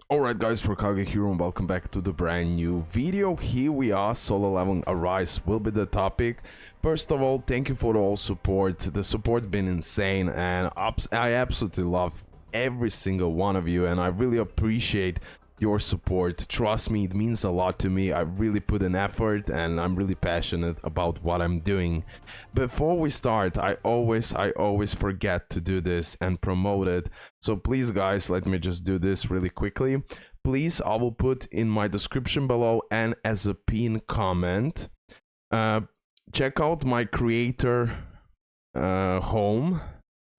Alright guys, RoKage here and welcome back to the brand new video. Here we are, solo leveling a rise will be the topic. First of all, thank you for the all support. The support been insane and I absolutely love every single one of you and I really appreciate your support. Trust me, it means a lot to me. I really put an effort and I'm really passionate about what I'm doing. Before we start, I always forget to do this and promote it. So please guys, let me just do this really quickly. Please, I will put in my description below and as a pinned comment, check out my creator home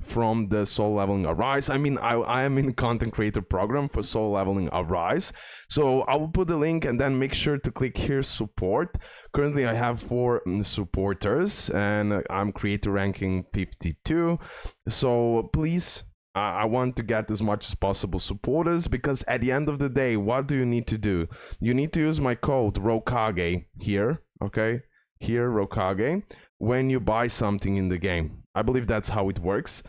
from the Solo Leveling Arise. I mean, I am in content creator program for Solo Leveling Arise. So I will put the link and then make sure to click here support. Currently I have 4 supporters and I'm creator ranking 52. So please, I want to get as much as possible supporters because at the end of the day, what do you need to do? You need to use my code RoKage here, okay? Here, RoKage, when you buy something in the game. I believe that's how it works.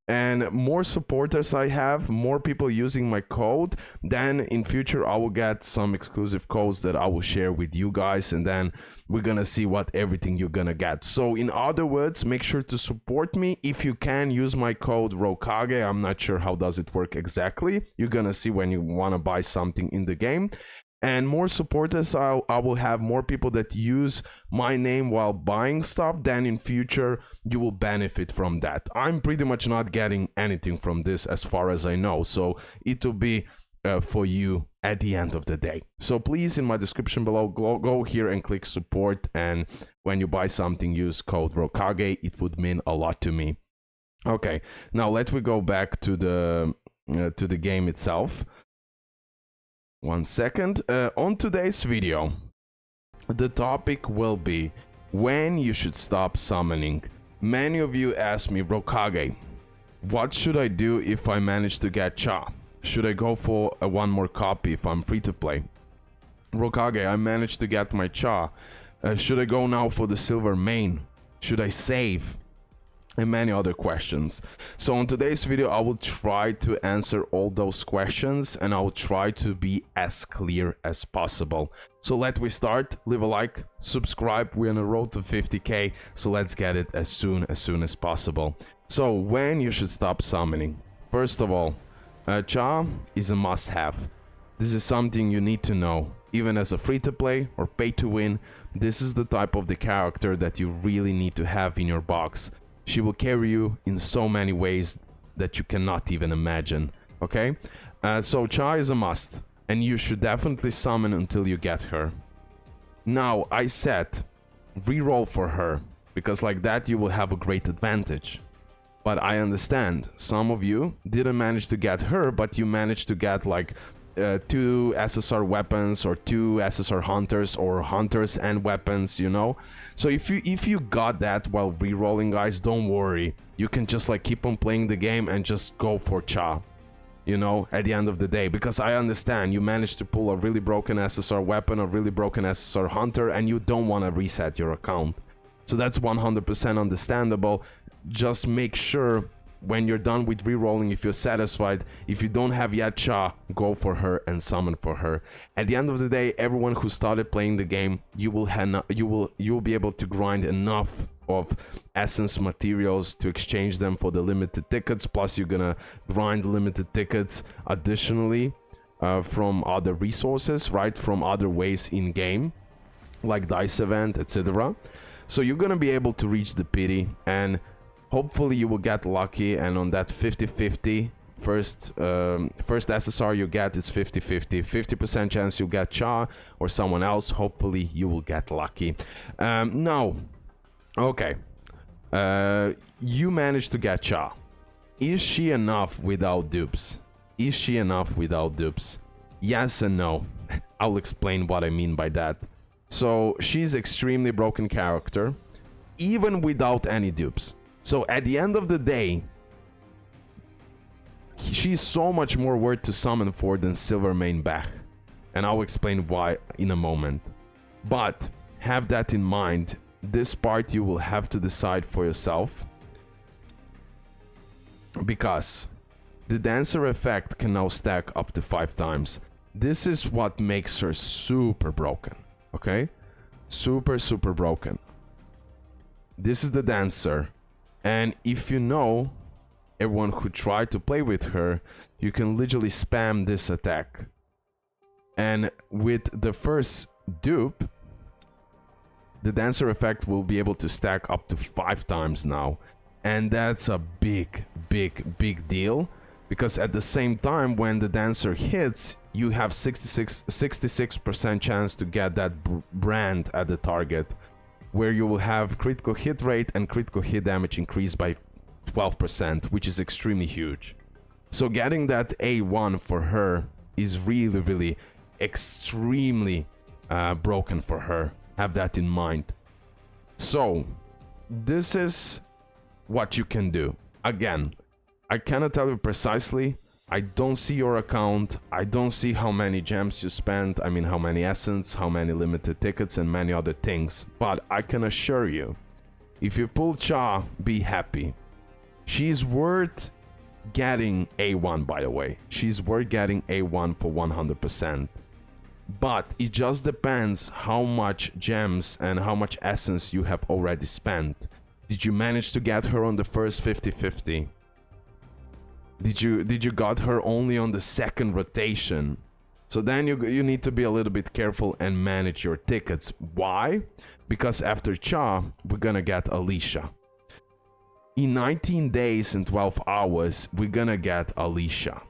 And more supporters I have, more people using my code, then in future I will get some exclusive codes that I will share with you guys, and then we're gonna see what everything you're gonna get. So in other words, make sure to support me. If you can, use my code RoKage. I'm not sure how does it work exactly. You're gonna see when you wanna buy something in the game. And more supporters, I will have more people that use my name while buying stuff. Then in future, you will benefit from that. I'm pretty much not getting anything from this as far as I know. So it will be for you at the end of the day. So please, in my description below, go here and click support. And when you buy something, use code RoKage. It would mean a lot to me. Okay, now let me go back to the game itself. 1 second. On today's video, the topic will be when you should stop summoning. Many of you asked me, RoKage, what should I do if I manage to get Cha? Should I go for one more copy if I'm free to play? RoKage, I managed to get my Cha. Should I go now for the silver main? Should I save? And many other questions. So on today's video, I will try to answer all those questions and I will try to be as clear as possible. So let me start. Leave a like, subscribe. We're on a road to 50k, so let's get it as soon as possible. So when you should stop summoning? First of all, Cha is a must-have. This is something you need to know. Even as a free-to-play or pay-to-win, this is the type of the character that you really need to have in your box. She will carry you in so many ways that you cannot even imagine, okay? So Cha is a must, and you should definitely summon until you get her. Now, I said, reroll for her, because like that you will have a great advantage. But I understand, some of you didn't manage to get her, but you managed to get like 2 SSR weapons or 2 SSR hunters or hunters and weapons, you know. So if you got that while re-rolling, guys, don't worry, you can just like keep on playing the game and just go for Cha, you know, at the end of the day, because I understand you managed to pull a really broken SSR weapon, a really broken SSR hunter, and you don't want to reset your account. So that's 100% understandable. Just make sure when you're done with re-rolling, if you're satisfied, if you don't have yet Cha, go for her and summon for her. At the end of the day, everyone who started playing the game, you will be able to grind enough of essence materials to exchange them for the limited tickets. Plus, you're gonna grind limited tickets additionally from other resources, right? From other ways in game, like dice event, etc. So you're gonna be able to reach the pity and hopefully you will get lucky, and on that 50-50 first SSR you get is 50-50. 50% chance you'll get Cha or someone else. Hopefully you will get lucky. Now, okay, you managed to get Cha. Is she enough without dupes? Is she enough without dupes? Yes and no. I'll explain what I mean by that. So she's extremely broken character, even without any dupes. So at the end of the day, she's so much more worth to summon for than Silver Main Bach. And I'll explain why in a moment. But have that in mind. This part you will have to decide for yourself. Because the dancer effect can now stack up to 5 times. This is what makes her super broken, okay? Super, super broken. This is the dancer. And if you know everyone who tried to play with her, you can literally spam this attack. And with the first dupe, the dancer effect will be able to stack up to 5 times now. And that's a big, big, big deal. Because at the same time, when the dancer hits, you have 66% chance to get that brand at the target, where you will have critical hit rate and critical hit damage increased by 12%, which is extremely huge. So getting that A1 for her is really, really extremely broken for her. Have that in mind. So this is what you can do. Again, I cannot tell you precisely. I don't see your account. I don't see how many gems you spent. I mean, how many essence, how many limited tickets, and many other things. But I can assure you, if you pull Cha, be happy. She's worth getting A1, by the way. She's worth getting A1 for 100%. But it just depends how much gems and how much essence you have already spent. Did you manage to get her on the first 50-50? Did you got her only on the second rotation? So then you need to be a little bit careful and manage your tickets. Why? Because after Cha, we're gonna get Alicia. In 19 days and 12 hours, we're gonna get Alicia.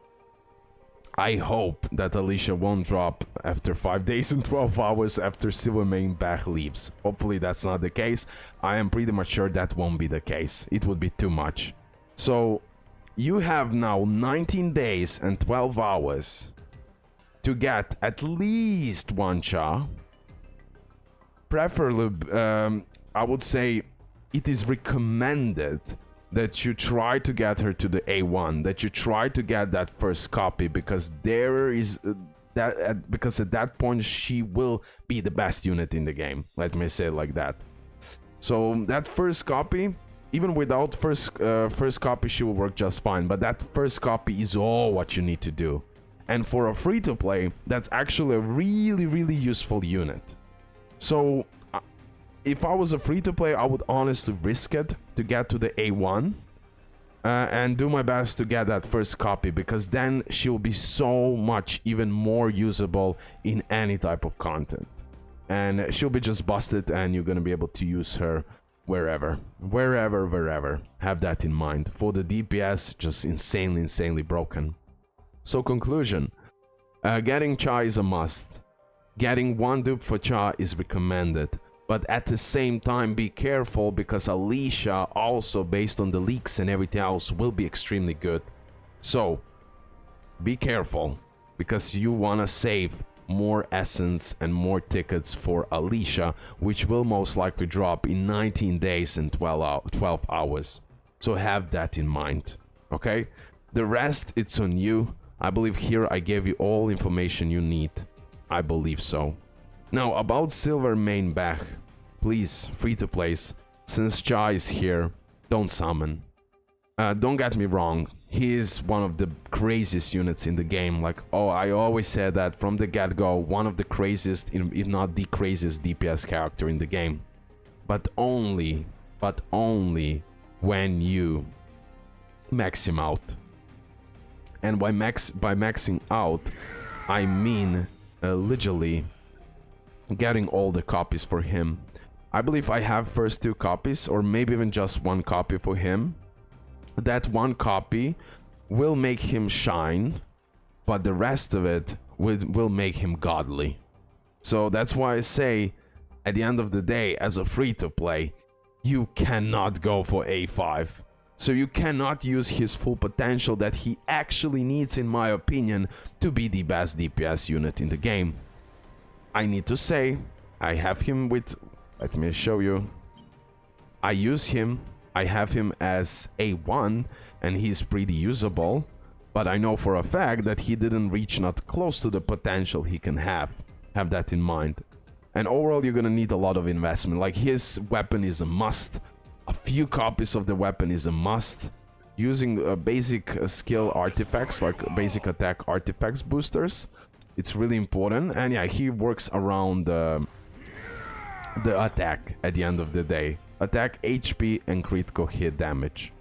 I hope that Alicia won't drop after 5 days and 12 hours after Silvermane back leaves. Hopefully that's not the case. I am pretty much sure that won't be the case. It would be too much. So you have now 19 days and 12 hours to get at least one Cha. Preferably, I would say it is recommended that you try to get her to the A1, that you try to get that first copy, because there is because at that point she will be the best unit in the game. Let me say it like that. So that first copy, even without first copy, she will work just fine. But that first copy is all what you need to do. And for a free-to-play, that's actually a really, really useful unit. So if I was a free-to-play, I would honestly risk it to get to the A1 and do my best to get that first copy, because then she'll be so much even more usable in any type of content. And she'll be just busted and you're gonna be able to use her wherever. Have that in mind. For the DPS, just insanely broken. So conclusion, getting Cha is a must. Getting one dupe for Cha is recommended. But at the same time, be careful, because Alicia also, based on the leaks and everything else, will be extremely good. So be careful, because you want to save more essence and more tickets for Alicia, which will most likely drop in 19 days and 12 hours. So have that in mind, okay? The rest, it's on you. I believe here I gave you all information you need. I believe so. Now, about Silvermane back, please, free to place, since Cha is here, don't summon. Don't get me wrong, he is one of the craziest units in the game. Like, oh, I always said that from the get-go, one of the craziest, if not the craziest DPS character in the game. But only when you max him out. And by maxing out, I mean literally getting all the copies for him. I believe I have first 2 copies, or maybe even just 1 copy for him. That 1 copy will make him shine, but the rest of it will make him godly. So that's why I say, at the end of the day, as a free-to-play, you cannot go for A5. So you cannot use his full potential that he actually needs, in my opinion, to be the best DPS unit in the game. I need to say, I have him with... Let me show you. I use him. I have him as A1, and he's pretty usable. But I know for a fact that he didn't reach not close to the potential he can have. Have that in mind. And overall, you're gonna need a lot of investment. Like, his weapon is a must. A few copies of the weapon is a must. Using basic skill artifacts, like basic attack artifacts boosters, It's really important. And yeah, he works around the attack at the end of the day. Attack, HP, and critical hit damage.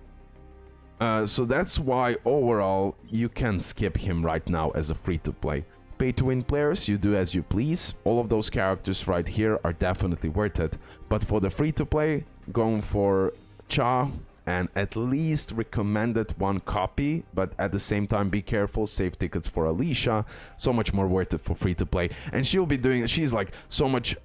So that's why overall you can skip him right now as a free-to-play. Pay-to-win players, you do as you please. All of those characters right here are definitely worth it. But for the free-to-play, going for Cha, and at least recommended one copy, but at the same time be careful, save tickets for Alicia, so much more worth it for free-to-play. And she's like so much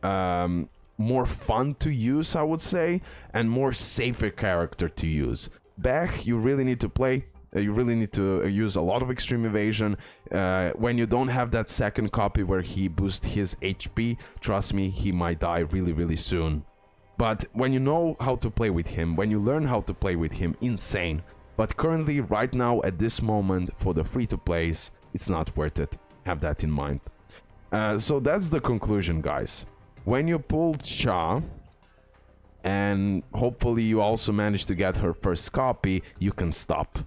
more fun to use, I would say, and more safer character to use. Beck, you really need to play. You really need to use a lot of extreme evasion. When you don't have that second copy where he boosts his HP, trust me, he might die really, really soon. But when you know how to play with him, when you learn how to play with him, insane. But currently, right now, at this moment, for the free-to-plays, it's not worth it. Have that in mind. So that's the conclusion, guys. When you pull Cha, and hopefully you also manage to get her first copy, you can stop.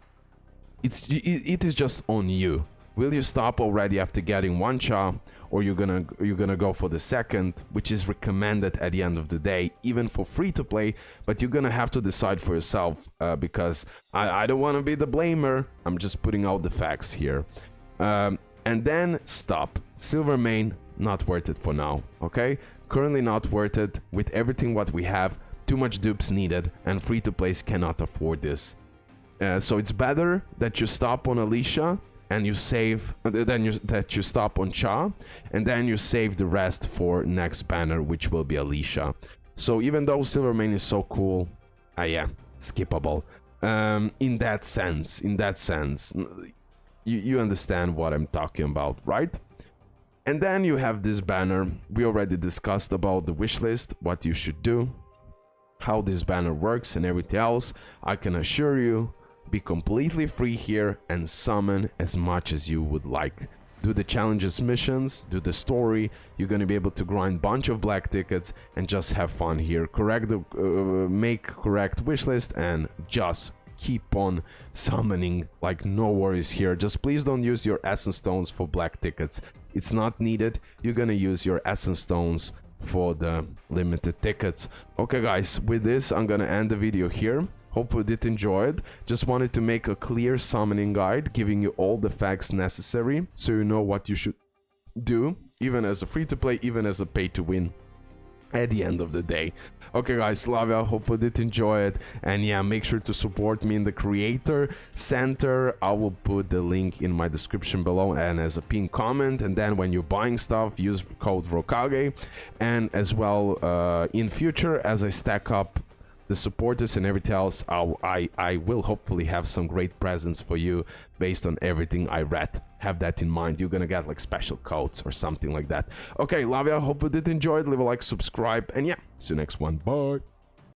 It is just on you. Will you stop already after getting one Cha, or you're gonna go for the second, which is recommended at the end of the day, even for free to play, but you're gonna have to decide for yourself, because I don't want to be the blamer. I'm just putting out the facts here. And then stop. Silver main, not worth it for now, okay? Currently not worth it. With everything what we have, too much dupes needed, and free to plays cannot afford this. So it's better that you stop on Alicia and you save, that you stop on Cha, and then you save the rest for next banner, which will be Alicia. So even though Silver Main is so cool, yeah, skippable. In that sense, you understand what I'm talking about, right? And then you have this banner. We already discussed about the wishlist, what you should do, how this banner works and everything else. I can assure you, be completely free here and summon as much as you would like. Do the challenges missions, do the story. You're gonna be able to grind bunch of black tickets and just have fun here. Make correct wishlist and just keep on summoning, like no worries here. Just please don't use your essence stones for black tickets. It's not needed. You're gonna use your essence stones for the limited tickets. Okay guys, with this I'm gonna end the video here. Hopefully you did enjoy it. Just wanted to make a clear summoning guide, giving you all the facts necessary so you know what you should do, even as a free-to-play, even as a pay-to-win at the end of the day. Okay guys, love ya, hopefully you did enjoy it, and yeah, make sure to support me in the creator center. I will put the link in my description below and as a pinned comment, and then when you're buying stuff, use code RoKage. And as well, in future, as I stack up the supporters and everything else, I will hopefully have some great presents for you based on everything I read. Have that in mind. You're gonna get like special codes or something like that. Okay, love ya, hope you did enjoy it. Leave a like, subscribe, and yeah, see you next one. Bye.